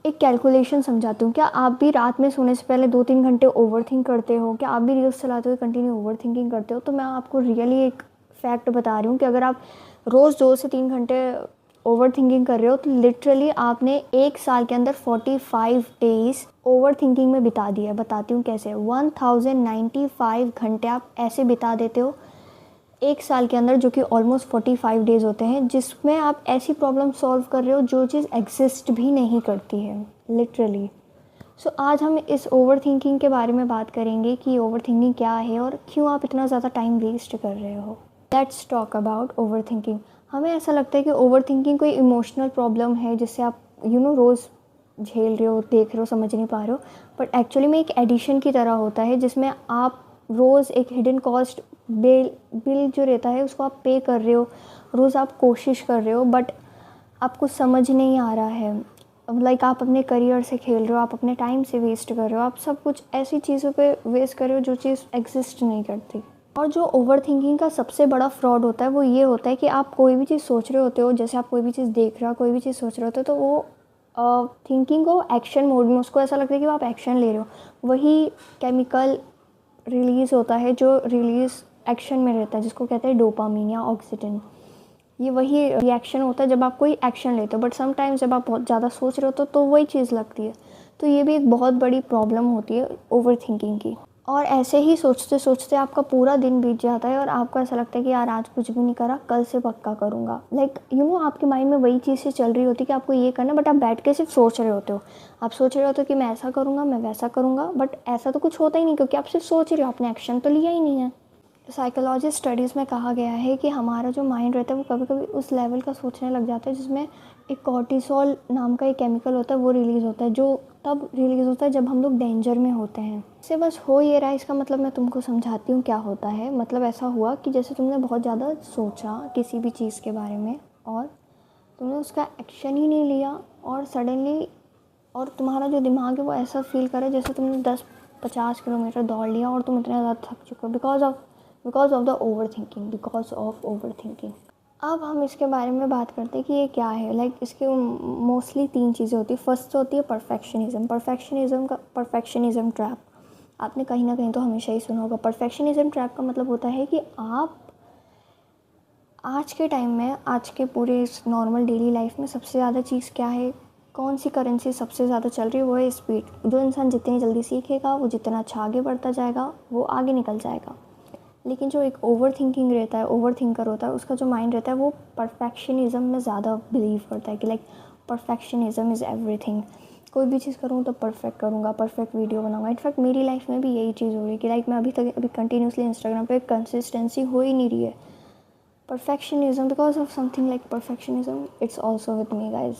एक कैलकुलेशन समझाती हूँ। क्या आप भी रात में सोने से पहले 2-3 घंटे ओवरथिंक करते हो? क्या आप भी रील्स चलाते हुए कंटिन्यू ओवरथिंकिंग करते हो? तो मैं आपको रियली एक फैक्ट बता रही हूँ कि अगर आप रोज़ 2 से 3 घंटे ओवरथिंकिंग कर रहे हो तो लिटरली आपने 1 साल के अंदर 45 डेज़ ओवरथिंकिंग में बिता दिया है। बताती हूँ कैसे। 1095 घंटे आप ऐसे बिता देते हो 1 साल के अंदर, जो कि ऑलमोस्ट 45 डेज़ होते हैं, जिसमें आप ऐसी प्रॉब्लम सॉल्व कर रहे हो जो चीज़ एग्जिस्ट भी नहीं करती है लिटरली। सो आज हम इस ओवरथिंकिंग के बारे में बात करेंगे कि ओवरथिंकिंग क्या है और क्यों आप इतना ज़्यादा टाइम वेस्ट कर रहे हो। Let's talk about overthinking. हमें ऐसा लगता है कि ओवरथिंकिंग कोई इमोशनल प्रॉब्लम है जिससे आप रोज़ झेल रहे हो, देख रहे हो, समझ नहीं पा रहे हो, बट एक्चुअली में एक एडिशन की तरह होता है जिसमें आप रोज़ एक हिडन कॉस्ट बिल जो रहता है उसको आप पे कर रहे हो, रोज़ आप कोशिश कर रहे हो, बट आपको समझ नहीं आ रहा है। लाइक आप अपने करियर से खेल रहे हो, आप अपने टाइम से वेस्ट कर रहे हो, आप सब कुछ ऐसी चीज़ों पे वेस्ट कर रहे हो जो चीज़ एग्जिस्ट नहीं करती। और जो ओवरथिंकिंग का सबसे बड़ा फ्रॉड होता है वो ये होता है कि आप कोई भी चीज़ सोच रहे होते हो, जैसे आप कोई भी चीज़ देख रहे हो, कोई भी चीज़ सोच रहे होते हो, तो वो थिंकिंग को एक्शन मोड में, उसको ऐसा लगता है कि आप एक्शन ले रहे हो। वही केमिकल रिलीज़ होता है जो रिलीज़ एक्शन में रहता है, जिसको कहते हैं डोपामीन या ऑक्सीटन। ये वही रिएक्शन होता है जब आप कोई एक्शन लेते हो, बट समटाइम्स जब आप बहुत ज़्यादा सोच रहे होते हो तो वही चीज़ लगती है। तो ये भी एक बहुत बड़ी प्रॉब्लम होती है ओवरथिंकिंग की। और ऐसे ही सोचते सोचते आपका पूरा दिन बीत जाता है और आपको ऐसा लगता है कि यार आज कुछ भी नहीं करा, कल से पक्का करूँगा। लाइक आपके माइंड में वही चीज़ें चल रही होती है कि आपको ये करना, बट आप बैठ के सिर्फ सोच रहे होते हो। आप सोच रहे होते हो कि मैं ऐसा करूँगा, मैं वैसा करूँगा, बट ऐसा तो कुछ होता ही नहीं क्योंकि आप सिर्फ सोच रहे हो, आपने एक्शन तो लिया ही नहीं है। साइकोलॉजी स्टडीज़ में कहा गया है कि हमारा जो माइंड रहता है वो कभी कभी उस लेवल का सोचने लग जाता है जिसमें एक कॉर्टिसोल नाम का एक केमिकल होता है, वो रिलीज़ होता है, जो तब रिलीज़ होता है जब हम लोग डेंजर में होते हैं। इससे बस हो ये रहा है, इसका मतलब मैं तुमको समझाती हूँ क्या होता है। मतलब ऐसा हुआ कि जैसे तुमने बहुत ज़्यादा सोचा किसी भी चीज़ के बारे में और तुमने उसका एक्शन ही नहीं लिया, और सडनली और तुम्हारा जो दिमाग है वो ऐसा फील करे जैसे तुमने 10-50 किलोमीटर दौड़ लिया और तुम इतना ज़्यादा थक चुके हो because of the over thinking. अब हम इसके बारे में बात करते हैं कि ये क्या है। लाइक इसके मोस्टली 3 चीज़ें होती है। फर्स्ट होती है परफेक्शनिज़म ट्रैप। आपने कहीं ना कहीं तो हमेशा ही सुना होगा। परफेक्शनिज़म ट्रैप का मतलब होता है कि आप आज के टाइम में, आज के पूरे इस नॉर्मल डेली लाइफ में सबसे ज़्यादा चीज़ क्या है, कौन सी करेंसी सबसे ज़्यादा चल रही है, वो है स्पीड। जो इंसान जितनी जल्दी सीखेगा वो जितना अच्छा आगे बढ़ता जाएगा, वो आगे निकल जाएगा। लेकिन जो एक ओवर थिंकिंग रहता है, ओवर थिंकर होता है, उसका जो माइंड रहता है वो परफेक्शनिज़म में ज़्यादा बिलीव करता है कि लाइक परफेक्शनिज़म इज़ एवरीथिंग। कोई भी चीज़ करूँ तो परफेक्ट करूँगा, परफेक्ट वीडियो बनाऊँगा। इनफैक्ट मेरी लाइफ में भी यही चीज़ हो रही है कि लाइक मैं अभी कंटिन्यूसली इंस्टाग्राम पे कंसिस्टेंसी हो ही नहीं रही है। Perfectionism, because of something like perfectionism, it's also with me guys.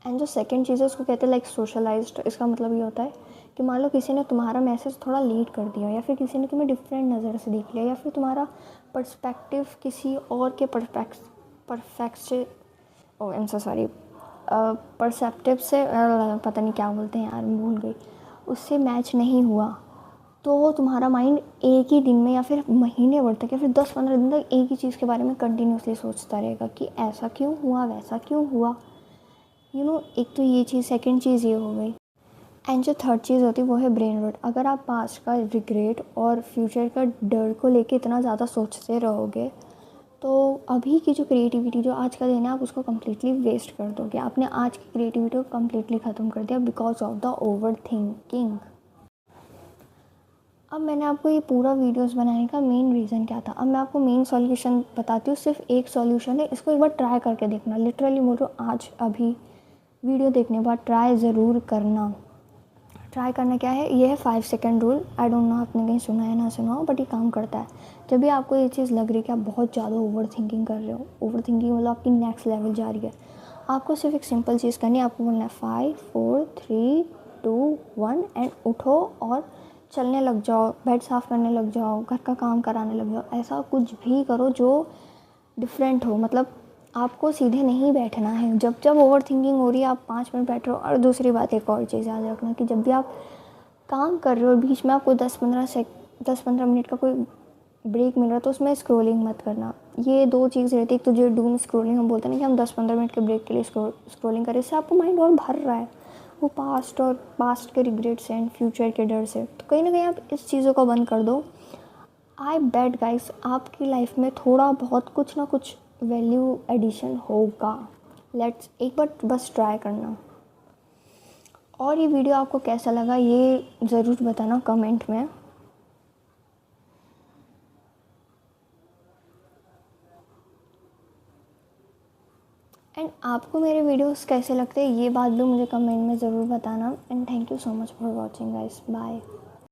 And जो सेकंड चीज़ है उसको कहते हैं लाइक सोशलाइज्ड। इसका मतलब ये होता है कि मान लो किसी ने तुम्हारा मैसेज थोड़ा लेट कर दिया, या फिर किसी ने तुम्हें डिफरेंट नज़र से देख लिया, या फिर तुम्हारा पर्सपेक्टिव किसी और के परसेप्टिव से पता नहीं क्या बोलते हैं यार, मैं भूल गई, उससे मैच नहीं हुआ, तो तुम्हारा माइंड एक ही दिन में या फिर महीने भर तक या फिर 10-15 दिन तक एक ही चीज़ के बारे में कंटिन्यूसली सोचता रहेगा कि ऐसा क्यों हुआ, वैसा क्यों हुआ। एक तो ये चीज़, सेकंड चीज़ ये हो गई। एंड जो थर्ड चीज़ होती है वो है ब्रेन रॉट। अगर आप पास्ट का रिग्रेट और फ्यूचर का डर को लेके इतना ज़्यादा सोचते रहोगे तो अभी की जो क्रिएटिविटी, जो आज का दिन है, आप उसको कम्प्लीटली वेस्ट कर दोगे। आपने आज की क्रिएटिविटी को कम्प्लीटली ख़त्म कर दिया because of the over thinking. अब मैंने आपको ये पूरा वीडियोस बनाने का मेन रीज़न क्या था, अब मैं आपको मेन सॉल्यूशन बताती हूँ। सिर्फ एक सॉल्यूशन है, इसको एक बार ट्राई करके देखना। लिटरली बोल रहा हूँ, आज अभी वीडियो देखने के बाद ट्राई ज़रूर करना। ट्राई करना क्या है, ये है 5 second rule. I don't know आपने कहीं सुना है ना सुना हो, बट ये काम करता है। जब भी आपको ये चीज़ लग रही है कि आप बहुत ज़्यादा ओवर थिंकिंग कर रहे हो, ओवर थिंकिंग मतलब आपकी नेक्स्ट लेवल जा रही है, आपको सिर्फ एक सिंपल चीज़ करनी है। आपको बोलना है 5 4 3 2 1 एंड उठो और चलने लग जाओ, बेड साफ़ करने लग जाओ, घर का काम कराने लग जाओ। ऐसा कुछ भी करो जो डिफरेंट हो। मतलब आपको सीधे नहीं बैठना है। जब जब ओवर थिंकिंग हो रही है आप 5 मिनट बैठ रहे हो। और दूसरी बात, एक और चीज़ याद रखना कि जब भी आप काम कर रहे हो बीच में आपको 10-15 मिनट का कोई ब्रेक मिल रहा है तो उसमें स्क्रॉलिंग मत करना। ये 2 चीज़ रहती है। एक तो जो डूम स्क्रॉलिंग हम बोलते हैं ना कि हम 10-15 मिनट के ब्रेक के लिए स्क्रॉलिंग करें, इससे आपका माइंड और भर रहा है, वो पास्ट के रिग्रेट से एंड फ्यूचर के डर से। तो कहीं ना कहीं आप इस चीज़ों को बंद कर दो। आई बेट गाइस आपकी लाइफ में थोड़ा बहुत कुछ ना कुछ वैल्यू एडिशन होगा। लेट्स एक बार बस ट्राई करना। और ये वीडियो आपको कैसा लगा ये ज़रूर बताना कमेंट में। एंड आपको मेरे वीडियोस कैसे लगते हैं ये बात भी मुझे कमेंट में ज़रूर बताना। And thank you so much for watching guys. Bye.